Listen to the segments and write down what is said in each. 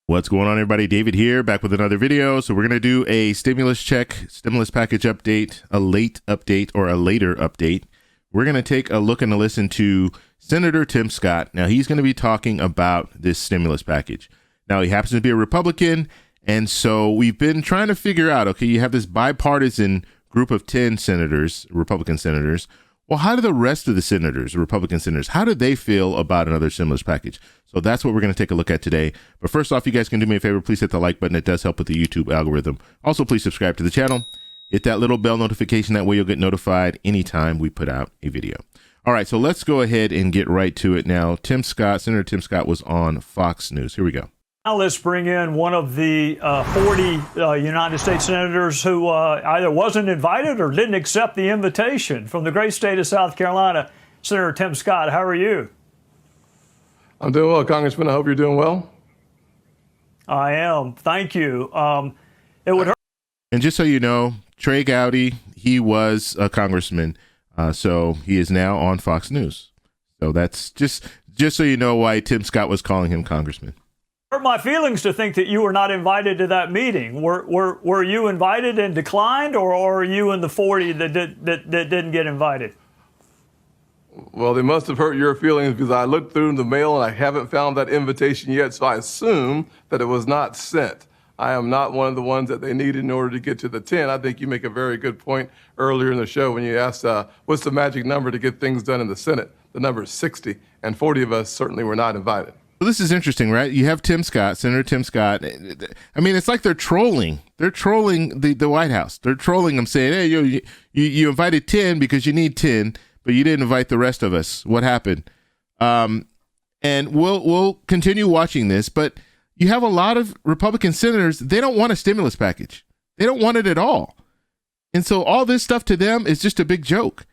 What's going on, everybody? David here, back with another video. So we're going to do a stimulus package update, a late update or a later update. We're going to take a look and a listen to Senator Tim Scott. Now, he's going to be talking about this stimulus package. Now, he happens to be a Republican, and so we've been trying to figure out, okay, you have this bipartisan group of 10 senators, Republican senators. Well, how do the rest of the senators, Republican senators, how do they feel about another stimulus package? So that's what we're going to take a look at today. But first off, you guys can do me a favor. Please hit the like button. It does help with the YouTube algorithm. Also, please subscribe to the channel. Hit that little bell notification. That way you'll get notified anytime we put out a video. All right, so let's go ahead and get right to it now. Senator Tim Scott was on Fox News. Here we go. Now let's bring in one of the 40 United States senators who either wasn't invited or didn't accept the invitation from the great state of South Carolina. Senator Tim Scott, how are you? I'm doing well, Congressman. I hope you're doing well. I am. Thank you. It would hurt. And just so you know, Trey Gowdy, he was a congressman, so he is now on Fox News. So that's just so you know why Tim Scott was calling him congressman. Hurt my feelings to think that you were not invited to that meeting. Were you invited and declined, or are you in the 40 that didn't get invited? Well, they must have hurt your feelings because I looked through the mail and I haven't found that invitation yet, so I assume that it was not sent. I am not one of the ones that they need in order to get to the 10. I think you make a very good point earlier in the show when you asked what's the magic number to get things done in the Senate. The number is 60, and 40 of us certainly were not invited. Well, this is interesting, right? You have Tim Scott, Senator Tim Scott. I mean, it's like they're trolling. They're trolling the White House. They're trolling them, saying, hey, you invited 10 because you need 10, but you didn't invite the rest of us. What happened? And we'll continue watching this, but you have a lot of Republican senators. They don't want a stimulus package. They don't want it at all. And so all this stuff to them is just a big joke.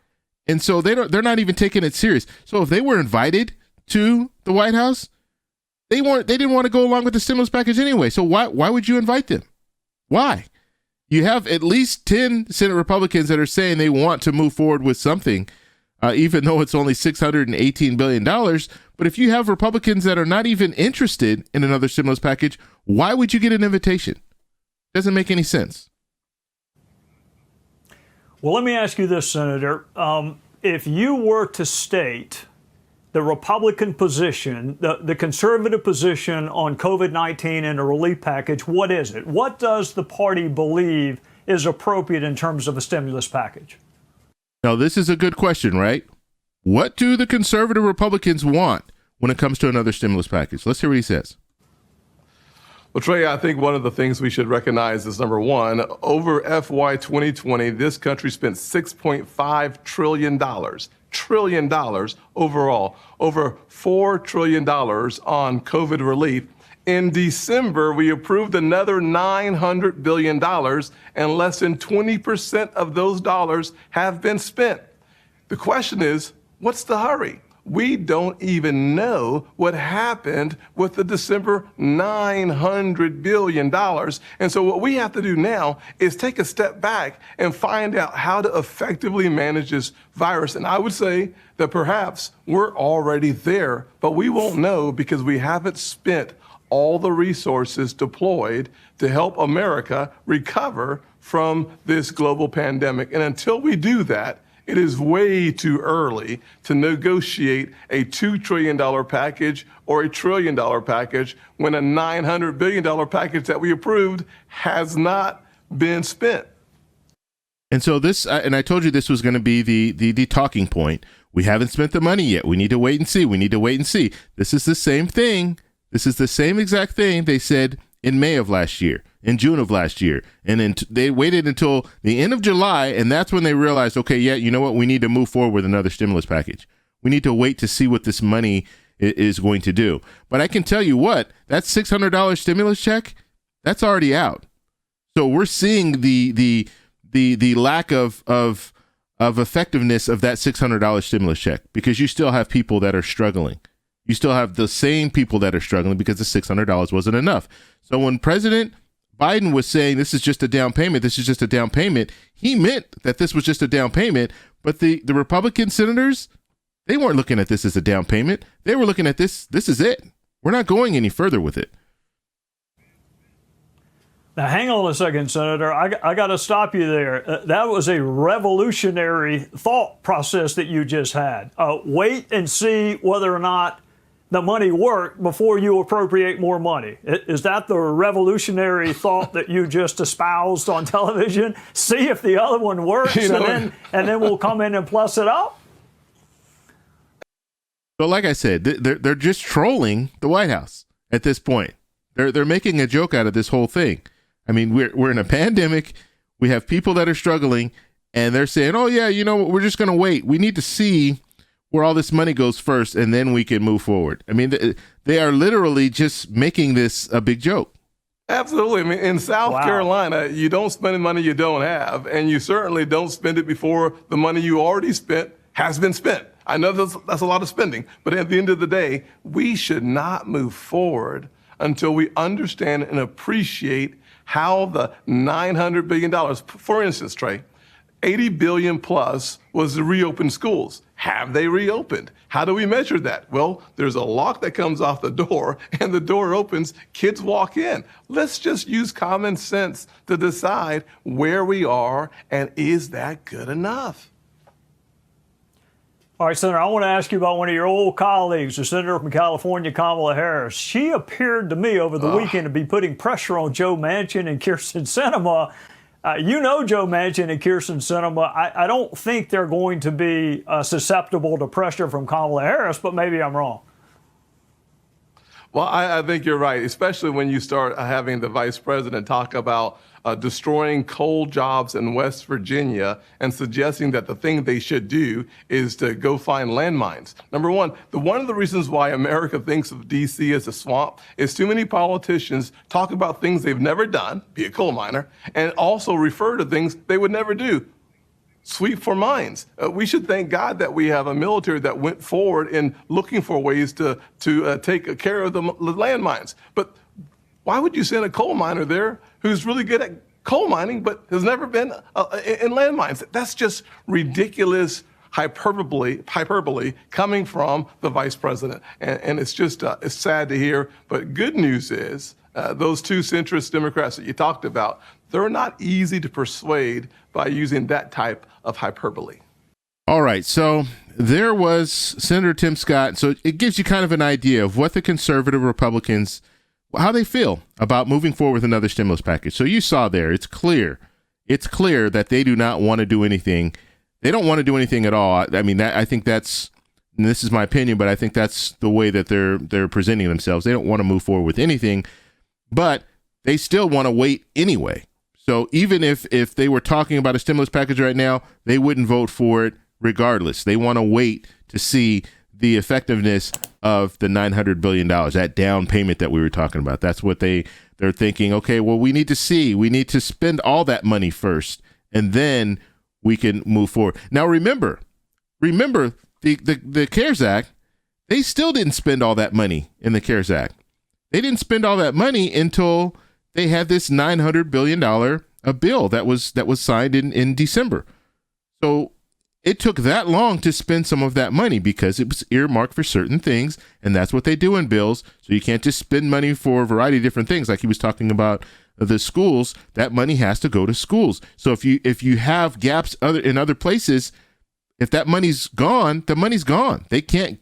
And so they're not even taking it serious. So if they were invited to the White House, they didn't want to go along with the stimulus package anyway. So why would you invite them? Why? You have at least 10 Senate Republicans that are saying they want to move forward with something, even though it's only $618 billion. But if you have Republicans that are not even interested in another stimulus package, why would you get an invitation? Doesn't make any sense. Well, let me ask you this, Senator. If you were to state the Republican position, the conservative position on COVID-19 and a relief package, what is it? What does the party believe is appropriate in terms of a stimulus package? Now, this is a good question, right? What do the conservative Republicans want when it comes to another stimulus package? Let's hear what he says. Well, Trey, I think one of the things we should recognize is, number one, over FY 2020, this country spent $6.5 trillion overall, over $4 trillion on COVID relief. In December, we approved another $900 billion, and less than 20% of those dollars have been spent. The question is, what's the hurry? We don't even know what happened with the December $900 billion. And so what we have to do now is take a step back and find out how to effectively manage this virus. And I would say that perhaps we're already there, but we won't know because we haven't spent all the resources deployed to help America recover from this global pandemic. And until we do that, it is way too early to negotiate a $2 trillion package or a $1 trillion package when a $900 billion package that we approved has not been spent. And so this, and I told you this was going to be the talking point. We haven't spent the money yet. We need to wait and see. We need to wait and see. This is the same thing. This is the same exact thing they said in May of last year, in June of last year. And then they waited until the end of July, and that's when they realized, okay, yeah, you know what? We need to move forward with another stimulus package. We need to wait to see what this money is going to do. But I can tell you what, that $600 stimulus check, that's already out. So we're seeing the lack of effectiveness of that $600 stimulus check, because you still have people that are struggling. You still have the same people that are struggling because the $600 wasn't enough. So when President Biden was saying this is just a down payment, this is just a down payment, he meant that this was just a down payment. But the Republican senators, they weren't looking at this as a down payment. They were looking at this is it. We're not going any further with it. Now, hang on a second, Senator. I got to stop you there. That was a revolutionary thought process that you just had. Wait and see whether or not the money worked before you appropriate more money. Is that the revolutionary thought that you just espoused on television? See if the other one works, and then we'll come in and plus it up? But like I said, they're just trolling the White House at this point. They're making a joke out of this whole thing. I mean, we're in a pandemic. We have people that are struggling, and they're saying, "Oh yeah, you know what? We're just going to wait. We need to see where all this money goes first, and then we can move forward." I mean, they are literally just making this a big joke. Absolutely. I mean, in South Carolina, you don't spend the money you don't have, and you certainly don't spend it before the money you already spent has been spent. I know that's a lot of spending, but at the end of the day, we should not move forward until we understand and appreciate how the $900 billion, for instance, Trey, 80 billion plus was to reopen schools. Have they reopened? How do we measure that? Well, there's a lock that comes off the door and the door opens, kids walk in. Let's just use common sense to decide where we are and is that good enough? All right, Senator, I want to ask you about one of your old colleagues, the Senator from California, Kamala Harris. She appeared to me over the weekend to be putting pressure on Joe Manchin and Kyrsten Sinema. You know Joe Manchin and Kyrsten Sinema. I don't think they're going to be susceptible to pressure from Kamala Harris, but maybe I'm wrong. Well, I think you're right, especially when you start having the vice president talk about destroying coal jobs in West Virginia and suggesting that the thing they should do is to go find landmines. Number one of the reasons why America thinks of D.C. as a swamp is too many politicians talk about things they've never done, be a coal miner, and also refer to things they would never do. Sweep for mines. We should thank God that we have a military that went forward in looking for ways to take care of the landmines. But why would you send a coal miner there who's really good at coal mining but has never been in landmines? That's just ridiculous hyperbole coming from the vice president. And it's just it's sad to hear. But good news is those two centrist Democrats that you talked about, they're not easy to persuade by using that type of hyperbole. All right, so there was Senator Tim Scott. So it gives you kind of an idea of what the conservative Republicans, how they feel about moving forward with another stimulus package. So you saw there, it's clear that they do not want to do anything. They don't want to do anything at all. I mean, I think that's, and this is my opinion, but I think that's the way that they're presenting themselves. They don't want to move forward with anything, but they still want to wait anyway. So even if they were talking about a stimulus package right now, they wouldn't vote for it regardless. They want to wait to see the effectiveness of the $900 billion, that down payment that we were talking about. That's what they're thinking. Okay, well, we need to spend all that money first, and then we can move forward. Now, remember the CARES Act, they still didn't spend all that money in the CARES Act. They didn't spend all that money until they had this $900 billion bill that was signed in December. So it took that long to spend some of that money because it was earmarked for certain things, and that's what they do in bills. So you can't just spend money for a variety of different things. Like he was talking about the schools, that money has to go to schools. So if you have gaps in other places, if that money's gone, the money's gone. They can't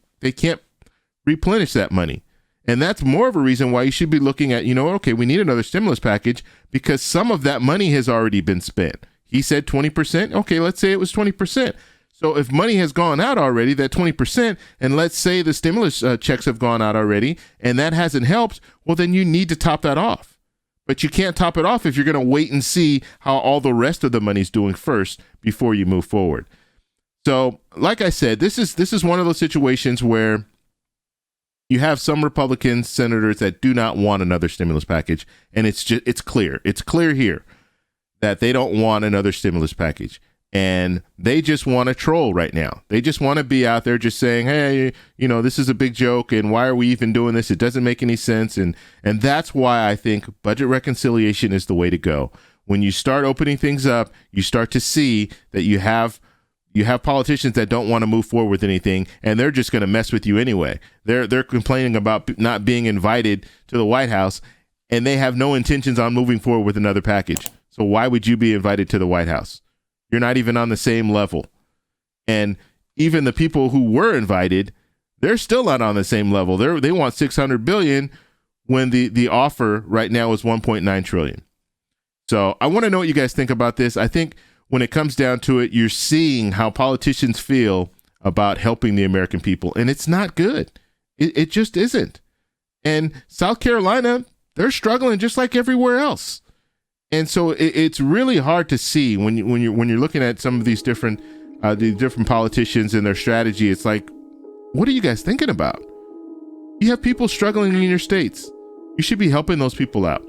replenish that money. And that's more of a reason why you should be looking at, okay, we need another stimulus package because some of that money has already been spent. He said 20%. Okay, let's say it was 20%. So if money has gone out already, that 20%, and let's say the stimulus checks have gone out already, and that hasn't helped, well, then you need to top that off. But you can't top it off if you're going to wait and see how all the rest of the money's doing first before you move forward. So, like I said, this is one of those situations where you have some Republican senators that do not want another stimulus package, and it's clear here that they don't want another stimulus package, and they just want to troll right now. They just want to be out there just saying, hey, this is a big joke, and why are we even doing this? It doesn't make any sense, and that's why I think budget reconciliation is the way to go. When you start opening things up, you start to see that you have politicians that don't want to move forward with anything, and they're just going to mess with you anyway. They're complaining about not being invited to the White House, and they have no intentions on moving forward with another package. So why would you be invited to the White House? You're not even on the same level. And even the people who were invited, they're still not on the same level. They want $600 billion when the offer right now is $1.9 trillion. So I want to know what you guys think about this. I think when it comes down to it, you're seeing how politicians feel about helping the American people, and it's not good. It just isn't. And South Carolina, they're struggling just like everywhere else. And so it's really hard to see when you're looking at some of these different politicians and their strategy. It's like, what are you guys thinking about? You have people struggling in your states. You should be helping those people out.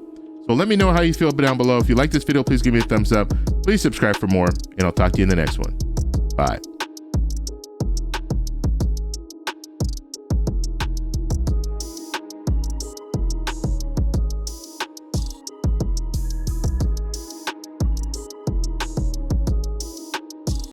So let me know how you feel down below. If you like this video, please give me a thumbs up. Please subscribe for more, and I'll talk to you in the next one. Bye.